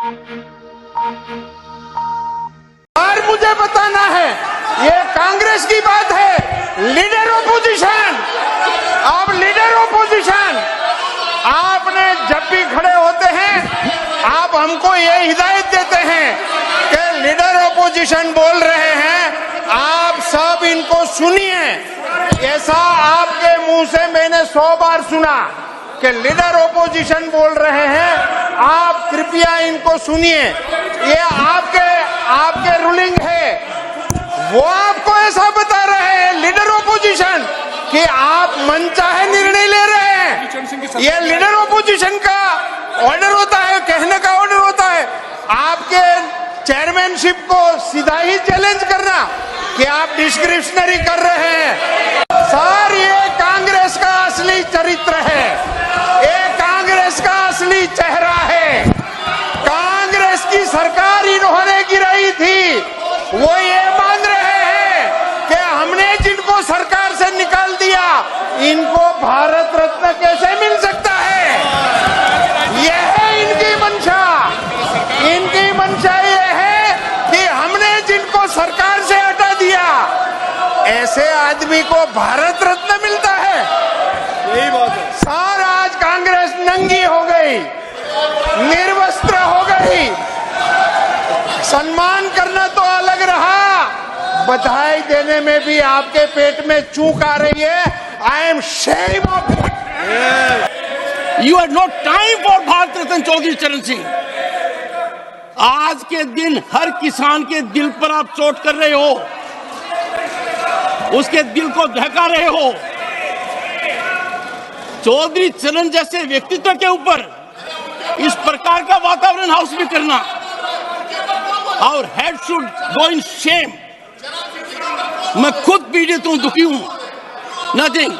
और मुझे बताना है, ये कांग्रेस की बात है, लीडर ऑपोजिशन। आप लीडर ऑपोजिशन, आपने जब भी खड़े होते हैं आप हमको ये हिदायत देते हैं कि लीडर ऑपोजिशन बोल रहे हैं, आप सब इनको सुनिए। ऐसा आपके मुंह से मैंने 100 बार सुना कि लीडर ऑपोजिशन बोल रहे हैं, आप कृपया इनको सुनिए। ये आपके रूलिंग है, वो आपको ऐसा बता रहे हैं लीडर ऑपोजिशन कि आप मनचाहे निर्णय ले रहे हैं। ये लीडर ऑपोजिशन का ऑर्डर होता है, कहने का ऑर्डर होता है। आपके चेयरमैनशिप को सीधा ही चैलेंज करना कि आप डिस्क्रिप्शनरी कर रहे हैं। सर, ये कांग्रेस का असली चरित्र है, ये कांग्रेस का असली चेहरा है। कांग्रेस की सरकार इन्होंने गिराई थी, वो ये मान रहे हैं कि हमने जिनको सरकार से निकाल दिया, इनको भारत रत्न कैसे मिल सकता है। यह है इनकी मंशा। इनकी मंशा ये है कि हमने जिनको सरकार से हटा दिया, ऐसे आदमी को भारत रत्न मिलता है। यही बात है सर। आज कांग्रेस नंगी हो गई, निर्वस्त्र हो गई। सम्मान करना तो अलग रहा, बधाई देने में भी आपके पेट में चूक आ रही है। I am shame of it. You had no time for Bharat Ratna Chaudhary Charan Singh. आज के दिन हर किसान के दिल पर आप चोट कर रहे हो, उसके दिल को दहका रहे हो। चौधरी चरण जैसे व्यक्तित्व के ऊपर इस प्रकार का वातावरण हाउस में करना, और head should go in Shem. मैं खुद पीड़ित हूं, दुखी हूं। Nothing.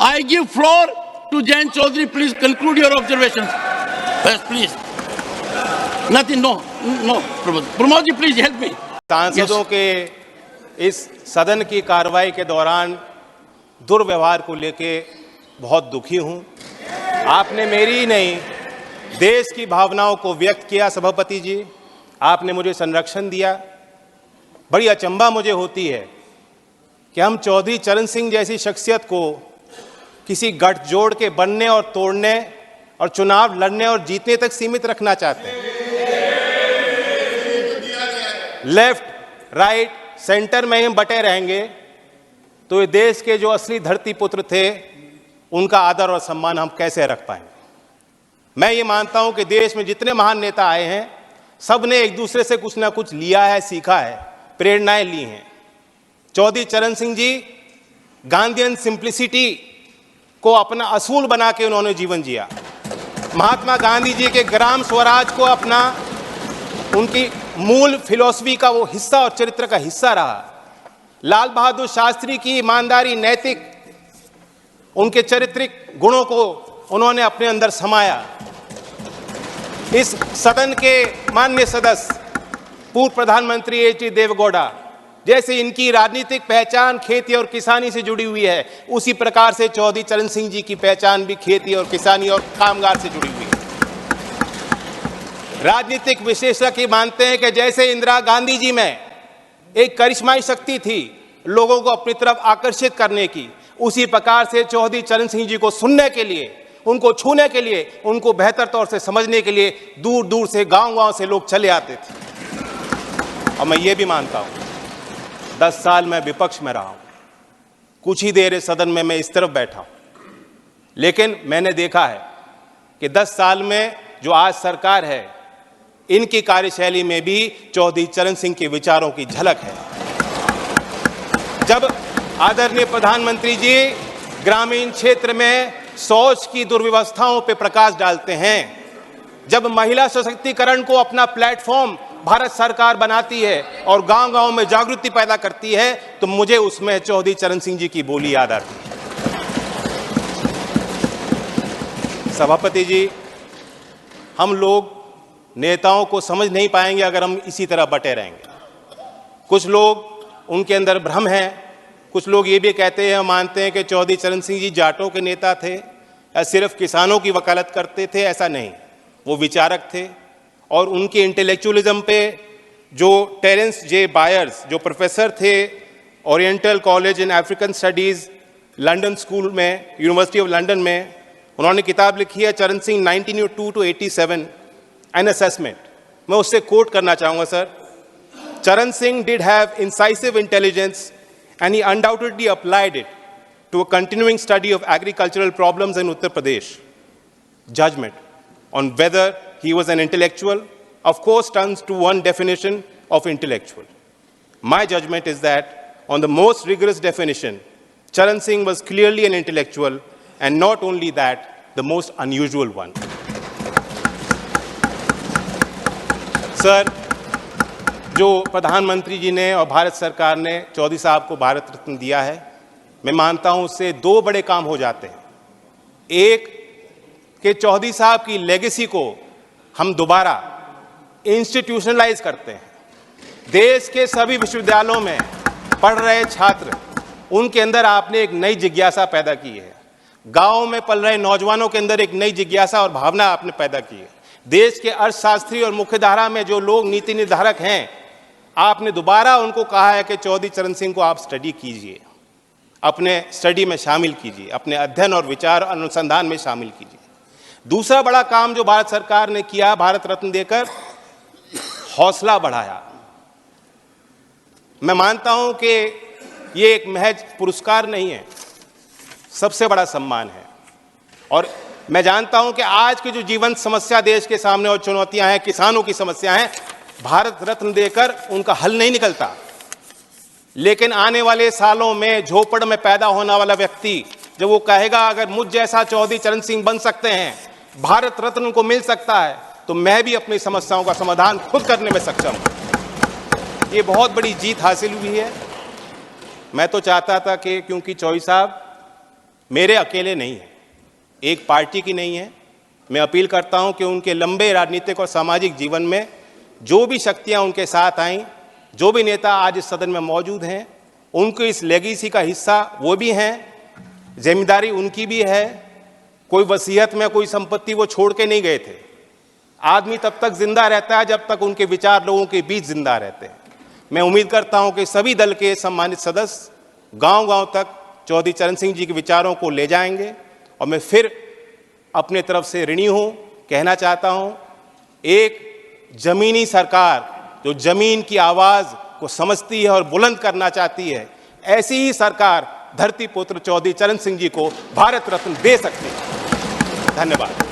I give floor to Jayant Chaudhary. Please conclude your observations. Yes, please. Nothing. No. Pramod ji, please help me. सांसदों के इस सदन की कार्रवाई के दौरान दुर्व्यवहार को लेके बहुत दुखी हूं। आपने मेरी ही नहीं, देश की भावनाओं को व्यक्त किया। सभापति जी, आपने मुझे संरक्षण दिया। बड़ी अचंभा मुझे होती है कि हम चौधरी चरण सिंह जैसी शख्सियत को किसी गठजोड़ के बनने और तोड़ने और चुनाव लड़ने और जीतने तक सीमित रखना चाहते हैं। लेफ्ट, राइट, सेंटर में हम बटे रहेंगे तो ये देश के जो असली धरती पुत्र थे, उनका आदर और सम्मान हम कैसे रख पाएंगे। मैं ये मानता हूं कि देश में जितने महान नेता आए हैं, सब ने एक दूसरे से कुछ ना कुछ लिया है, सीखा है, प्रेरणाएं ली हैं। चौधरी चरण सिंह जी गांधीयन सिंप्लिसिटी को अपना असूल बना के उन्होंने जीवन जिया। महात्मा गांधी जी के ग्राम स्वराज को अपना, उनकी मूल फिलॉसफी का वो हिस्सा और चरित्र का हिस्सा रहा। लाल बहादुर शास्त्री की ईमानदारी, नैतिक, उनके चारित्रिक गुणों को उन्होंने अपने अंदर समाया। इस सदन के माननीय सदस्य पूर्व प्रधानमंत्री एच.डी. देवेगौड़ा, जैसे इनकी राजनीतिक पहचान खेती और किसानी से जुड़ी हुई है, उसी प्रकार से चौधरी चरण सिंह जी की पहचान भी खेती और किसानी और कामगार से जुड़ी हुई है। राजनीतिक विशेषज्ञ मानते हैं कि जैसे इंदिरा गांधी जी में एक करिश्माई शक्ति थी लोगों को अपनी तरफ आकर्षित करने की, उसी प्रकार से चौधरी चरण सिंह जी को सुनने के लिए, उनको छूने के लिए, उनको बेहतर तौर से समझने के लिए दूर दूर से, गांव-गांव से लोग चले आते थे। और मैं ये भी मानता हूं, 10 साल मैं विपक्ष में रहा हूं, कुछ ही देर इस सदन में मैं इस तरफ बैठा हूं, लेकिन मैंने देखा है कि 10 साल में जो आज सरकार है, इनकी कार्यशैली में भी चौधरी चरण सिंह के विचारों की झलक है। जब आदरणीय प्रधानमंत्री जी ग्रामीण क्षेत्र में शौच की दुर्व्यवस्थाओं पर प्रकाश डालते हैं, जब महिला सशक्तिकरण को अपना प्लेटफॉर्म भारत सरकार बनाती है और गांव-गांव में जागृति पैदा करती है, तो मुझे उसमें चौधरी चरण सिंह जी की बोली याद आती है। सभापति जी, हम लोग नेताओं को समझ नहीं पाएंगे अगर हम इसी तरह बटे रहेंगे। कुछ लोग उनके अंदर भ्रम है, कुछ लोग ये भी कहते हैं, मानते हैं कि चौधरी चरण सिंह जी जाटों के नेता थे या सिर्फ किसानों की वकालत करते थे। ऐसा नहीं, वो विचारक थे और उनके इंटेलेक्चुअलिज्म पे जो टेरेंस जे बायर्स, जो प्रोफेसर थे oriental college in African studies London school में, यूनिवर्सिटी ऑफ लंदन में, उन्होंने किताब लिखी है चरण सिंह 1902 to 87 एन असेसमेंट। मैं उससे कोट करना चाहूँगा सर। चरण Singh did have incisive intelligence and he undoubtedly applied it to a continuing study of agricultural problems in Uttar Pradesh. Judgment on whether he was an intellectual, of course, turns to one definition of intellectual. My judgment is that, on the most rigorous definition, Charan Singh was clearly an intellectual, and not only that, the most unusual one. Sir, जो प्रधानमंत्री जी ने और भारत सरकार ने चौधरी साहब को भारत रत्न दिया है, मैं मानता हूं उससे दो बड़े काम हो जाते हैं। एक कि चौधरी साहब की लेगेसी को हम दोबारा इंस्टीट्यूशनलाइज करते हैं। देश के सभी विश्वविद्यालयों में पढ़ रहे छात्र, उनके अंदर आपने एक नई जिज्ञासा पैदा की है। गाँव में पल रहे नौजवानों के अंदर एक नई जिज्ञासा और भावना आपने पैदा की है। देश के अर्थशास्त्री और मुख्यधारा में जो लोग नीति निर्धारक हैं, आपने दोबारा उनको कहा है कि चौधरी चरण सिंह को आप स्टडी कीजिए, अपने स्टडी में शामिल कीजिए, अपने अध्ययन और विचार अनुसंधान में शामिल कीजिए। दूसरा बड़ा काम जो भारत सरकार ने किया, भारत रत्न देकर हौसला बढ़ाया। मैं मानता हूं कि ये एक महज पुरस्कार नहीं है, सबसे बड़ा सम्मान है। और मैं जानता हूं कि आज की जो जीवन समस्या देश के सामने और चुनौतियां हैं, किसानों की समस्या हैं, भारत रत्न देकर उनका हल नहीं निकलता। लेकिन आने वाले सालों में झोपड़ में पैदा होने वाला व्यक्ति जब वो कहेगा अगर मुझ जैसा चौधरी चरण सिंह बन सकते हैं, भारत रत्न को मिल सकता है, तो मैं भी अपनी समस्याओं का समाधान खुद करने में सक्षम हूं। ये बहुत बड़ी जीत हासिल हुई है। मैं तो चाहता था कि क्योंकि चौधरी साहब मेरे अकेले नहीं हैं, एक पार्टी की नहीं है, मैं अपील करता हूं कि उनके लंबे राजनीतिक और सामाजिक जीवन में जो भी शक्तियां उनके साथ आईं, जो भी नेता आज इस सदन में मौजूद हैं, उनको इस लेगेसी का हिस्सा वो भी हैं, जिम्मेदारी उनकी भी है। कोई वसीयत में कोई संपत्ति वो छोड़ के नहीं गए थे। आदमी तब तक जिंदा रहता है जब तक उनके विचार लोगों के बीच जिंदा रहते हैं। मैं उम्मीद करता हूं कि सभी दल के सम्मानित सदस्य गांव-गांव तक चौधरी चरण सिंह जी के विचारों को ले जाएंगे। और मैं फिर अपने तरफ से ऋणी हूं, कहना चाहता हूं, एक जमीनी सरकार जो जमीन की आवाज को समझती है और बुलंद करना चाहती है, ऐसी ही सरकार धरती पुत्र चौधरी चरण सिंह जी को भारत रत्न दे सकती है। धन्यवाद।